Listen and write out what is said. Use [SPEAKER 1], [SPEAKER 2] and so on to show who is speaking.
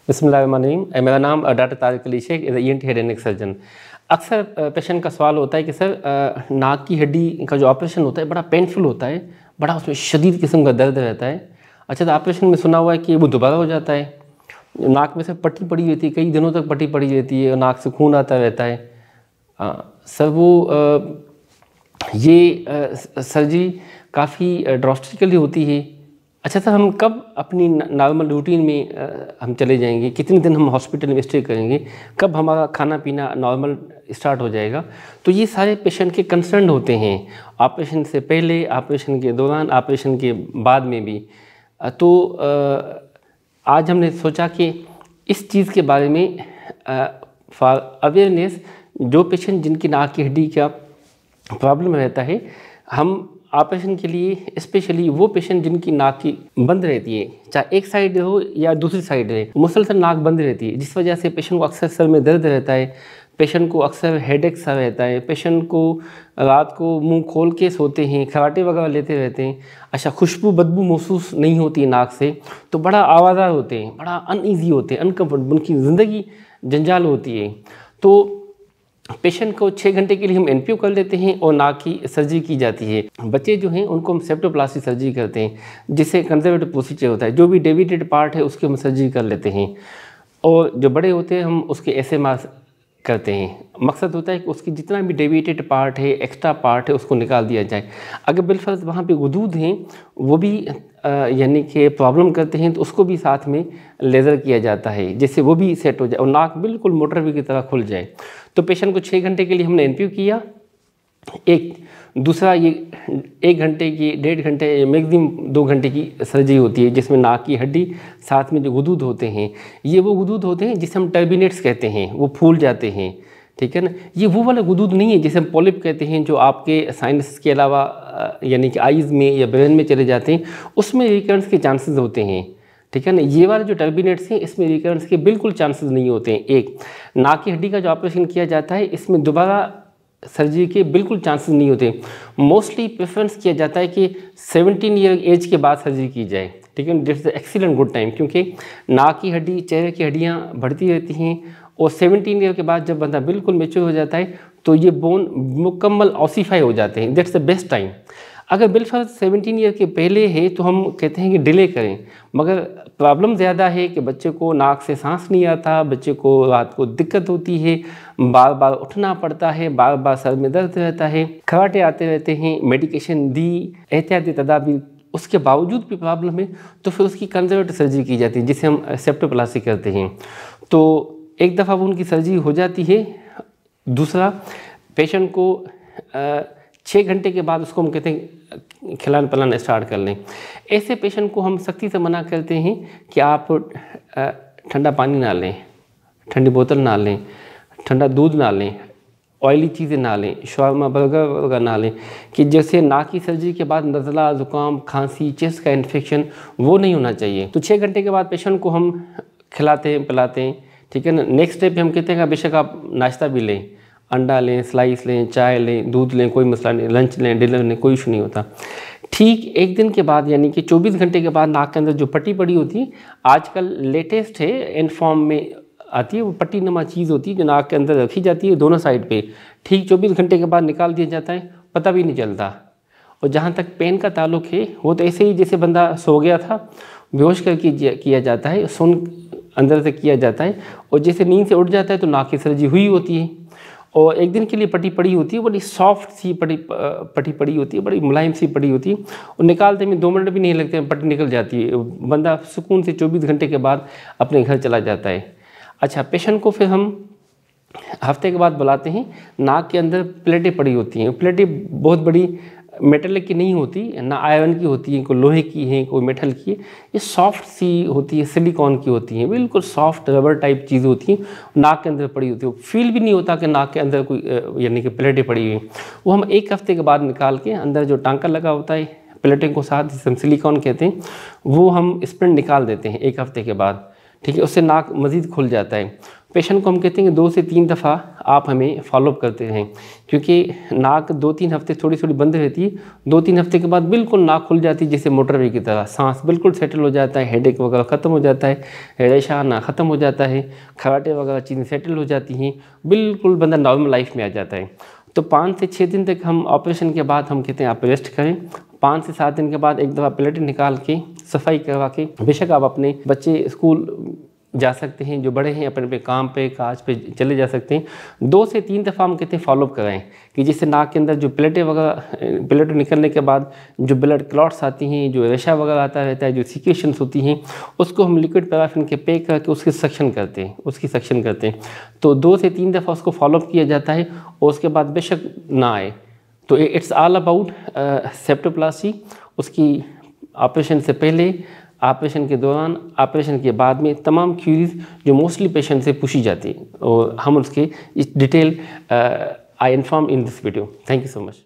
[SPEAKER 1] बिस्मिल्लाहिर्रहमानिर्रहीम। मेरा नाम doctor Tariq Ali Shaikh, ENT head and neck surgeon. अक्सर पेशेंट का सवाल होता है कि सर नाक की हड्डी का जो ऑपरेशन होता है बड़ा पेनफुल होता है, बड़ा उसमें शदीद किस्म का दर्द रहता है। अच्छा, तो ऑपरेशन में सुना हुआ है कि वो दोबारा हो जाता है, नाक में से पट्टी पड़ी रहती है, कई दिनों तक पट्टी पड़ी रहती है और नाक से खून आता रहता है। सर वो ये सर्जरी काफ़ी ड्रास्टिकली होती है। अच्छा सर, हम कब अपनी नॉर्मल रूटीन में हम चले जाएंगे, कितने दिन हम हॉस्पिटल में स्टे करेंगे, कब हमारा खाना पीना नॉर्मल स्टार्ट हो जाएगा? तो ये सारे पेशेंट के कंसर्न होते हैं, ऑपरेशन से पहले, ऑपरेशन के दौरान, ऑपरेशन के बाद में भी। तो आज हमने सोचा कि इस चीज़ के बारे में फॉर अवेयरनेस, जो पेशेंट जिनकी नाक की हड्डी का प्रॉब्लम रहता है, हम ऑपरेशन के लिए स्पेशली वो पेशेंट जिनकी नाक की बंद रहती है, चाहे एक साइड हो या दूसरी साइड रहे, मुसलसल नाक बंद रहती है, जिस वजह से पेशेंट को अक्सर सर में दर्द रहता है, पेशेंट को अक्सर हेडेक सा रहता है, पेशेंट को रात को मुंह खोल के सोते हैं, खराटे वगैरह लेते रहते हैं। अच्छा, खुशबू बदबू महसूस नहीं होती है नाक से, तो बड़ा आवाज़ार होते हैं, बड़ा अनईजी होते हैं, अनकम्फर्टेबल, उनकी ज़िंदगी जंजाल होती है। तो पेशेंट को 6 घंटे के लिए हम NPO कर लेते हैं और नाक की सर्जरी की जाती है। बच्चे जो हैं उनको हम सेप्टोप्लास्टी सर्जरी करते हैं, जिससे कंजर्वेटिव प्रोसीजर होता है, जो भी डेविएटेड पार्ट है उसकी हम सर्जरी कर लेते हैं। और जो बड़े होते हैं हम उसके SMR करते हैं। मकसद होता है कि उसकी जितना भी डेविएटेड पार्ट है, एक्स्ट्रा पार्ट है, उसको निकाल दिया जाए। अगर बिलफर्ज वहाँ पे गुदूद हैं, वो भी यानी कि प्रॉब्लम करते हैं, तो उसको भी साथ में लेज़र किया जाता है, जिससे वो भी सेट हो जाए और नाक बिल्कुल मोटरवे की तरह खुल जाए। तो पेशेंट को 6 घंटे के लिए हमने NPO किया। दूसरा ये 1 घंटे की, 1.5 घंटे, मैक्सिमम 2 घंटे की सर्जरी होती है, जिसमें नाक की हड्डी साथ में जो गुदूद होते हैं, ये वो गुदूद होते हैं जिसे हम टर्बिनेट्स कहते हैं, वो फूल जाते हैं, ठीक है ना। ये वो वाला गुदूद नहीं है जिसे हम पॉलिप कहते हैं, जो आपके साइनस के अलावा यानी कि आइज़ में या ब्रेन में चले जाते हैं, उसमें रिकरेंस के चांसेस होते हैं, ठीक है ना। ये वाले जो टर्बिनेट्स हैं, इसमें रिकरेंस के बिल्कुल चांसेस नहीं होते हैं। एक नाक की हड्डी का जो ऑपरेशन किया जाता है, इसमें दोबारा सर्जरी के बिल्कुल चांसेस नहीं होते। मोस्टली प्रेफरेंस किया जाता है कि 17 ईयर एज के बाद सर्जरी की जाए, ठीक है। That's the excellent good time, क्योंकि नाक की हड्डी, चेहरे की हड्डियाँ बढ़ती रहती हैं और 17 ईयर के बाद जब बंदा बिल्कुल मैच्योर हो जाता है, तो ये बोन मुकम्मल ऑसिफाई हो जाते हैं। That's the best time. अगर बिलफर्ज 17 ईयर के पहले है तो हम कहते हैं कि डिले करें, मगर प्रॉब्लम ज़्यादा है कि बच्चे को नाक से सांस नहीं आता, बच्चे को रात को दिक्कत होती है, बार बार उठना पड़ता है, बार बार सर में दर्द रहता है, खराटे आते रहते हैं, मेडिकेशन दी, एहतियाती तदाबीर, उसके बावजूद भी प्रॉब्लम है, तो फिर उसकी कंजर्वेटिव सर्जरी की जाती है, जिसे हम सेप्टोप्लास्टी करते हैं। तो एक दफ़ा वो उनकी सर्जरी हो जाती है। दूसरा, पेशेंट को 6 घंटे के बाद उसको हम कहते हैं खिलाना पिलाना स्टार्ट कर लें। ऐसे पेशेंट को हम सख्ती से मना करते हैं कि आप ठंडा पानी ना लें, ठंडी बोतल ना लें, ठंडा दूध ना लें, ऑयली चीज़ें ना लें, शवारमा बर्गर वगैरह ना लें, कि जैसे नाक की सर्जरी के बाद नज़ला, ज़ुकाम, खांसी, चेस्ट का इन्फेक्शन वो नहीं होना चाहिए। तो 6 घंटे के बाद पेशेंट को हम खिलाते हैं, पिलाते हैं, ठीक है ना। नेक्स्ट डे पे हम कहते हैं कि बेशक आप नाश्ता भी लें, अंडा लें, स्लाइस लें, चाय लें, दूध लें, कोई मसला नहीं, लंच लें, डिनर लें, कोई इशू नहीं होता। ठीक 1 दिन के बाद यानी कि 24 घंटे के बाद नाक के अंदर जो पट्टी पड़ी होती है, आजकल लेटेस्ट है, इन फॉर्म में आती है, वो पट्टी नुमा चीज़ होती है जो नाक के अंदर रखी जाती है दोनों साइड पे। ठीक 24 घंटे के बाद निकाल दिया जाता है, पता भी नहीं चलता। और जहाँ तक पेन का ताल्लुक है, वो तो ऐसे ही जैसे बंदा सो गया था, बेहोश करके किया जाता है, सुन अंदर से किया जाता है, और जैसे नींद से उठ जाता है तो नाक की सर्जरी हुई होती है। और 1 दिन के लिए पट्टी पड़ी होती है, बड़ी सॉफ्ट सी पट्टी पड़ी होती है, बड़ी मुलायम सी पड़ी होती है, और निकालते में 2 मिनट भी नहीं लगते हैं, पट्टी निकल जाती है, बंदा सुकून से 24 घंटे के बाद अपने घर चला जाता है। अच्छा, पेशेंट को फिर हम हफ्ते के बाद बुलाते हैं। नाक के अंदर प्लेटें पड़ी होती हैं, प्लेटें बहुत बड़ी मेटल की नहीं होती, ना आयरन की होती है, कोई लोहे की है, कोई मेटल की है, ये सॉफ्ट सी होती है, सिलिकॉन की होती है, बिल्कुल सॉफ्ट रबर टाइप चीज़ होती है, नाक के अंदर पड़ी होती है। फील भी नहीं होता कि नाक के अंदर कोई यानी कि प्लेटें पड़ी हुई। वो हम 1 हफ्ते के बाद निकाल के अंदर जो टांका लगा होता है प्लेटें को साथ, जिसे हम सिलिकॉन कहते हैं, वो हम स्प्रिंट निकाल देते हैं 1 हफ्ते के बाद, ठीक है। उससे नाक मज़ीद खुल जाता है। पेशेंट को हम कहते हैं कि 2 से 3 दफ़ा आप हमें फॉलोअप करते रहें, क्योंकि नाक 2-3 हफ्ते थोड़ी थोड़ी बंद रहती है, 2-3 हफ्ते के बाद बिल्कुल नाक खुल जाती है जैसे मोटरवे की तरह, सांस बिल्कुल सेटल हो जाता है, हेडेक वगैरह ख़त्म हो जाता है, रेशा आना ख़त्म हो जाता है, खराटे वगैरह चीज़ें सेटल हो जाती हैं, बिल्कुल बंदा नॉर्मल लाइफ में आ जाता है। तो 5 से 6 दिन तक हम ऑपरेशन के बाद हम कहते हैं आप रेस्ट करें। 5 से 7 दिन के बाद एक दफ़ा प्लेटें निकाल के सफाई करवा के बेशक आप अपने बच्चे स्कूल जा सकते हैं, जो बड़े हैं अपने काम पे काज पे चले जा सकते हैं। 2 से 3 दफ़ा हम कहते हैं फॉलोअप कराएं कि जिससे नाक के अंदर जो प्लेटें वगैरह प्लेटें निकलने के बाद जो ब्लड क्लॉट्स आती हैं, जो रेशा वगैरह आता रहता है, जो सिक्रेशंस होती हैं, उसको हम लिक्विड पैराफिन के पे करके उसकी सक्शन करते हैं। तो 2 से 3 दफ़ा उसको फॉलोअप किया जाता है और उसके बाद बेशक ना आए। तो इट्स ऑल अबाउट सेप्टोप्लास्टी, उसकी ऑपरेशन से पहले, ऑपरेशन के दौरान, ऑपरेशन के बाद में तमाम क्यूरीज जो मोस्टली पेशेंट से पूछी जाती है और हम उसके detail I inform in this video. Thank you so much.